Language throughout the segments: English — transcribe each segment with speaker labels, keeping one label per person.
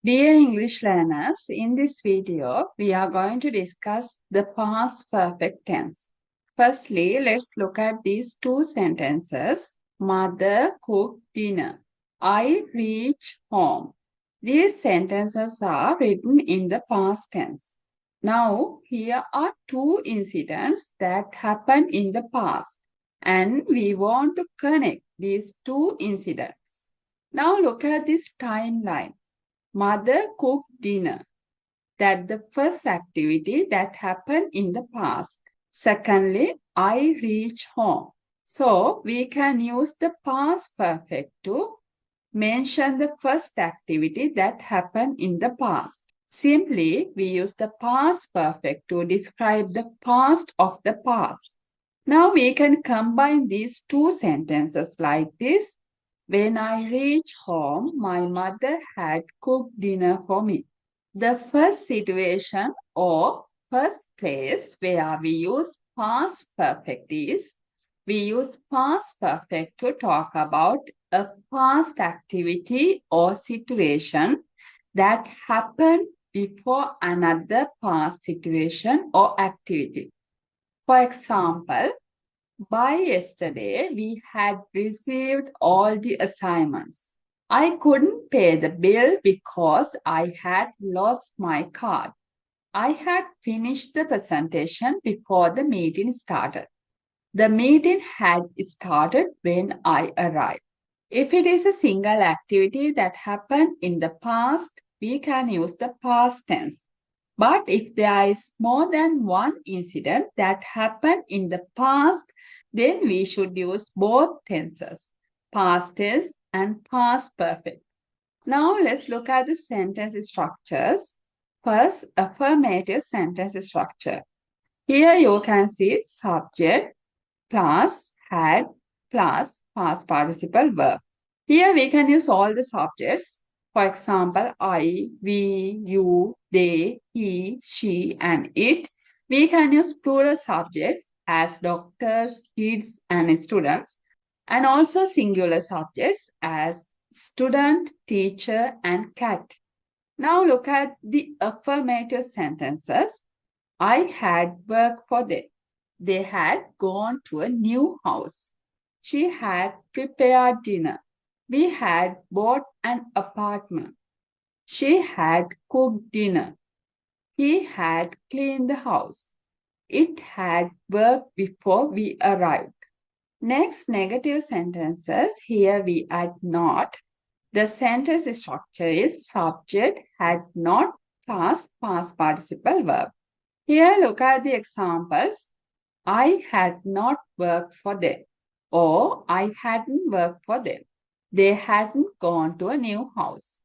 Speaker 1: Dear English learners, in this video, we are going to discuss the past perfect tense. Firstly, let's look at these two sentences. Mother cooked dinner. I reach home. These sentences are written in the past tense. Now, here are two incidents that happened in the past, and we want to connect these two incidents. Now, look at this timeline. Mother cooked dinner. That's the first activity that happened in the past. Secondly, I reach home. So we can use the past perfect to mention the first activity that happened in the past. Simply, we use the past perfect to describe the past of the past. Now we can combine these two sentences like this. When I reached home, my mother had cooked dinner for me. The first situation or first place where we use past perfect is we use past perfect to talk about a past activity or situation that happened before another past situation or activity. For example, by yesterday, we had received all the assignments. I couldn't pay the bill because I had lost my card. I had finished the presentation before the meeting started. The meeting had started when I arrived. If it is a single activity that happened in the past, we can use the past tense. But if there is more than one incident that happened in the past, then we should use both tenses, past tense and past perfect. Now let's look at the sentence structures. First, affirmative sentence structure. Here you can see subject, plus, had, plus, past participle verb. Here we can use all the subjects. For example, I, we, you, they, he, she, and it. We can use plural subjects as doctors, kids, and students, and also singular subjects as student, teacher, and cat. Now look at the affirmative sentences. I had work for them. They had gone to a new house. She had prepared dinner. We had bought an apartment. She had cooked dinner. He had cleaned the house. It had worked before we arrived. Next, negative sentences. Here we add not. The sentence structure is subject had not plus past participle verb. Here, look at the examples. I had not worked for them, or I hadn't worked for them. They hadn't gone to a new house.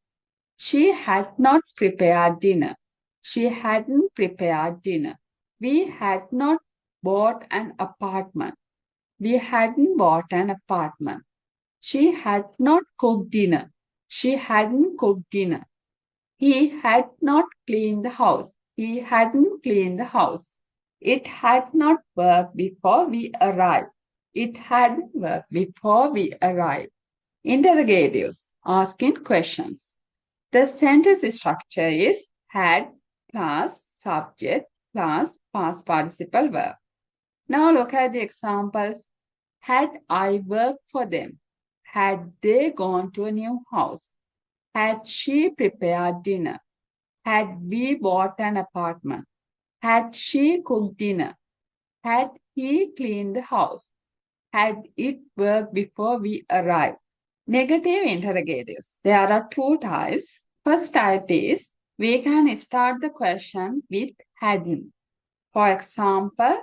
Speaker 1: She had not prepared dinner. She hadn't prepared dinner. We had not bought an apartment. We hadn't bought an apartment. She had not cooked dinner. She hadn't cooked dinner. He had not cleaned the house. He hadn't cleaned the house. It had not worked before we arrived. It hadn't worked before we arrived. Interrogatives, asking questions. The sentence structure is had plus subject plus past participle verb. Now look at the examples. Had I worked for them? Had they gone to a new house? Had she prepared dinner? Had we bought an apartment? Had she cooked dinner? Had he cleaned the house? Had it worked before we arrived? Negative interrogatives. There are two types. First type is we can start the question with hadn't. For example,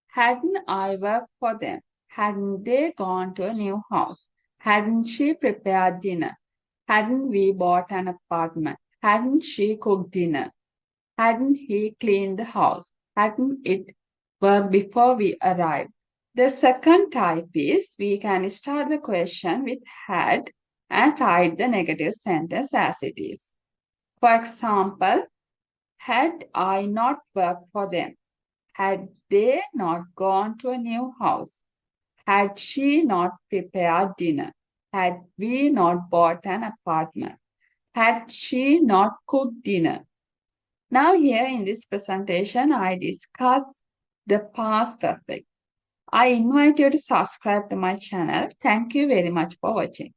Speaker 1: hadn't I worked for them? Hadn't they gone to a new house? Hadn't she prepared dinner? Hadn't we bought an apartment? Hadn't she cooked dinner? Hadn't he cleaned the house? Hadn't it worked before we arrived? The second type is we can start the question with had and write the negative sentence as it is. For example, had I not worked for them? Had they not gone to a new house? Had she not prepared dinner? Had we not bought an apartment? Had she not cooked dinner? Now here in this presentation, I discuss the past perfect. I invite you to subscribe to my channel. Thank you very much for watching.